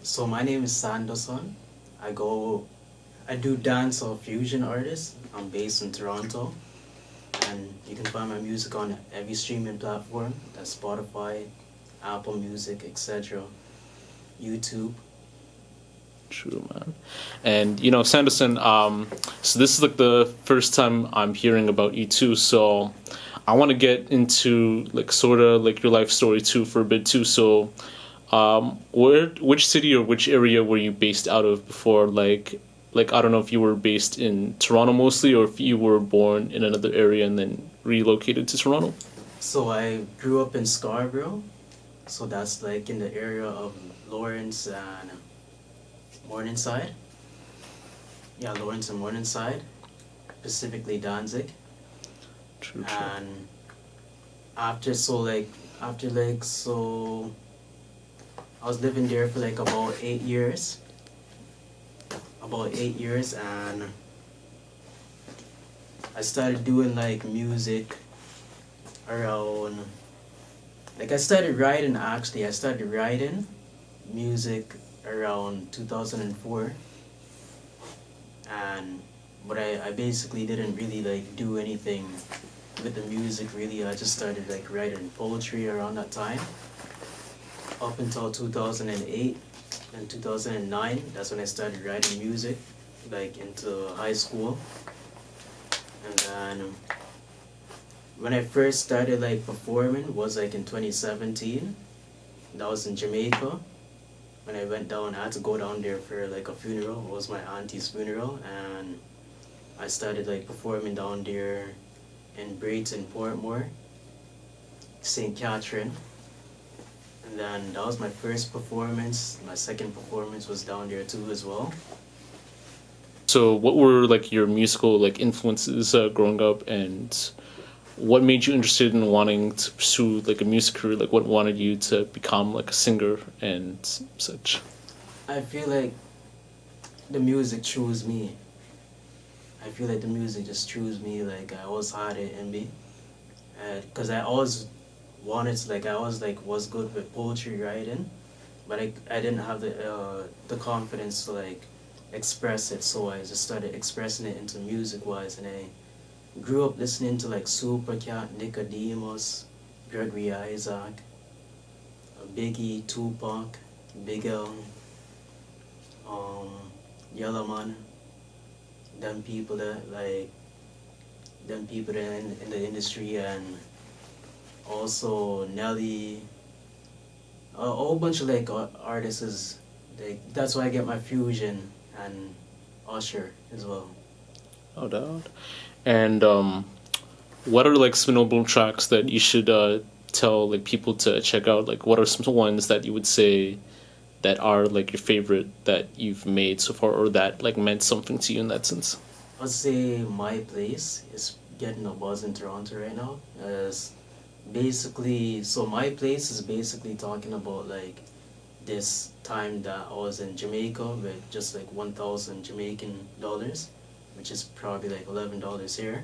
So my name is Sandoson. I go, I do dance or fusion artist. I'm based in Toronto, and you can find my music on every streaming platform. That's Spotify, Apple Music, etc. YouTube. True, man. And Sanderson, so this is like the first time I'm hearing about you too, so I want to get into like sort of like your life story too for a bit too. So which city or which area were you based out of before? Like I don't know if you were based in Toronto mostly, or if you were born in another area and then relocated to Toronto. So I grew up in Scarborough, so that's like in the area of Lawrence and Morningside. Yeah, Lawrence and Morningside, specifically Danzig. True, true. And after I was living there for like about 8 years. About 8 years, and I started doing like music around, like I started writing actually. I started writing music around 2004, and but I basically didn't really like do anything with the music really. I just started like writing poetry around that time up until 2008 and 2009. That's when I started writing music, like into high school. And then when I first started like performing was like in 2017. That was in Jamaica. When I went down, I had to go down there for like a funeral. It was my auntie's funeral, and I started like performing down there in Brayton, Portmore, St. Catherine. And then that was my first performance. My second performance was down there too as well. So what were like your musical like influences growing up, and what made you interested in wanting to pursue like a music career? Like what wanted you to become like a singer and such? I feel like the music chose me. I feel like the music just chose me. Like I always had it in me, because I always wanted to, like I always like was good with poetry writing, but I didn't have the confidence to like express it. So I just started expressing it into music wise, and I grew up listening to like Supercat, Nicodemus, Gregory Isaac, Biggie, Tupac, Big L, um, Yellowman, them people that like them people that in the industry, and also Nelly, a whole bunch of like artists is like that's why I get my fusion, and Usher as well. No doubt. And what are like some notable tracks that you should tell like people to check out? Like what are some ones that you would say that are like your favorite that you've made so far, or that like meant something to you in that sense? I'd say My Place is getting a buzz in Toronto right now. As basically, so My Place is basically talking about like this time that I was in Jamaica with just like 1,000 Jamaican dollars, which is probably like $11 here.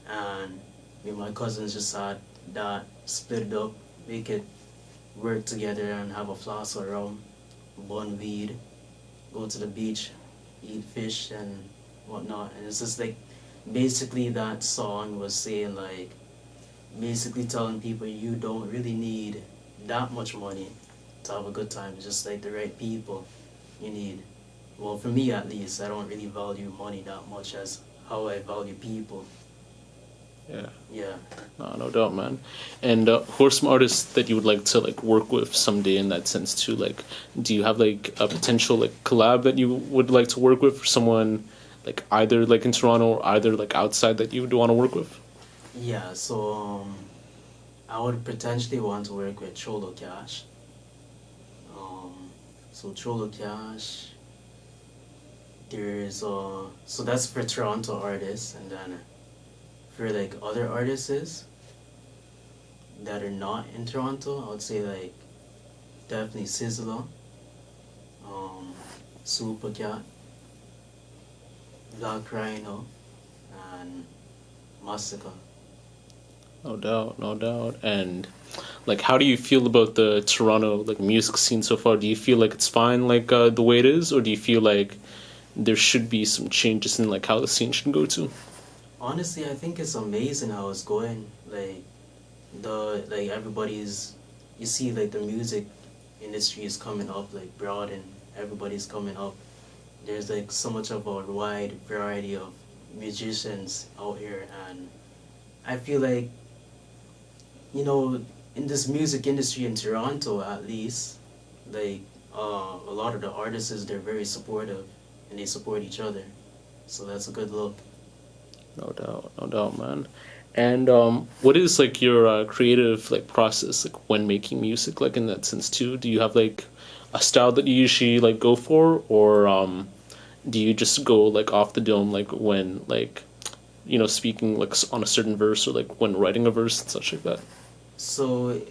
And me and my cousins just had that, split it up, we could work together and have a flask of rum, bun weed, go to the beach, eat fish and whatnot. And it's just like basically that song was saying like basically telling people you don't really need that much money to have a good time. It's just like the right people you need. Well, for me at least, I don't really value money that much as how I value people. Yeah. Yeah. No, no doubt, man. And who are some artists that you would like to like work with someday in that sense too? Like, do you have like a potential like collab that you would like to work with, or someone like either like in Toronto or either like outside that you would want to work with? Yeah, so I would potentially want to work with Cholo Cash. So Cholo Cash, there's so that's for Toronto artists, and then for like other artists that are not in Toronto, I would say like definitely Sizzla, um, Supercat, Black Rhino, and Massacre. No doubt, no doubt. And Like, how do you feel about the Toronto like music scene so far? Do you feel like it's fine, like the way it is, or do you feel like there should be some changes in like how the scene should go to? Honestly, I think it's amazing how it's going. Everybody's, you see like the music industry is coming up like broad, and everybody's coming up. There's like so much of a wide variety of musicians out here, and I feel like, you know, in this music industry in Toronto at least, like a lot of the artists, they're very supportive and they support each other. So that's a good look. No doubt, man. And what is like your creative like process like when making music like in that sense too? Do you have like a style that you usually like go for, or do you just go like off the dome like when like speaking like on a certain verse, or like when writing a verse and such like that? So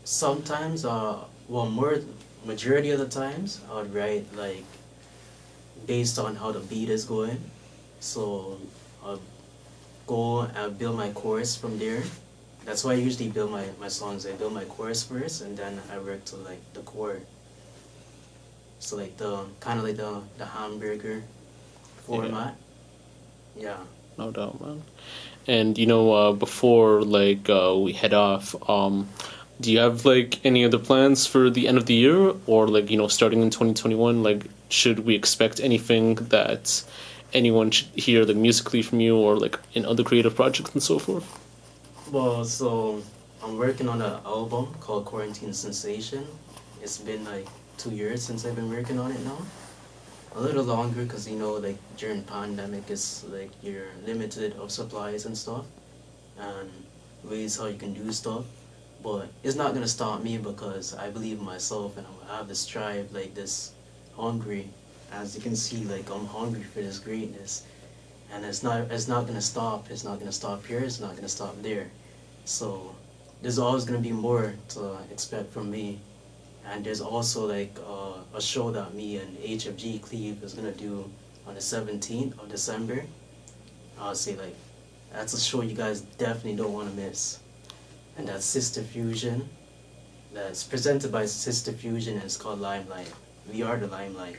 sometimes, more majority of the times, I would write like based on how the beat is going. So I'll go and build my chorus from there. That's why I usually build my songs. I build my chorus first, and then I work to like the chord. So like the kind of like the hamburger format. Yeah. No doubt, man. And before like we head off, do you have like any other plans for the end of the year, or like starting in 2021? Like, should we expect anything that anyone should hear like musically from you, or like in other creative projects and so forth? Well, so I'm working on an album called Quarantine Sensation. It's been like 2 years since I've been working on it now. A little longer because like during pandemic it's like you're limited of supplies and stuff, and ways how you can do stuff. But it's not gonna stop me because I believe in myself, and I have this drive, like this hungry. As you can see, like I'm hungry for this greatness, and it's not gonna stop. It's not gonna stop here. It's not gonna stop there. So there's always gonna be more to expect from me. And there's also like a show that me and HFG Cleve is gonna do on the 17th of December. I'll say like that's a show you guys definitely don't want to miss. And that's Sister Fusion. That's presented by Sister Fusion, and it's called Limelight. We are the Limelight.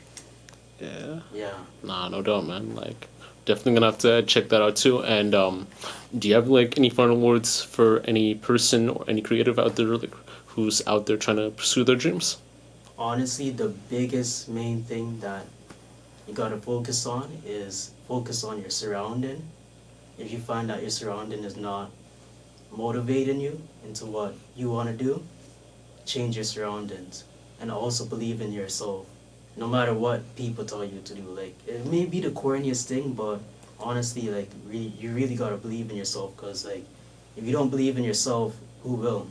Yeah. Yeah. Nah, no doubt, man. Like, definitely gonna have to check that out too. And do you have like any final words for any person or any creative out there, like who's out there trying to pursue their dreams? Honestly, the biggest main thing that you gotta focus on is focus on your surrounding. If you find that your surrounding is not motivating you into what you want to do, change your surroundings, and also believe in yourself. No matter what people tell you to do, like it may be the corniest thing, but honestly, like you really gotta believe in yourself, because like if you don't believe in yourself, who will?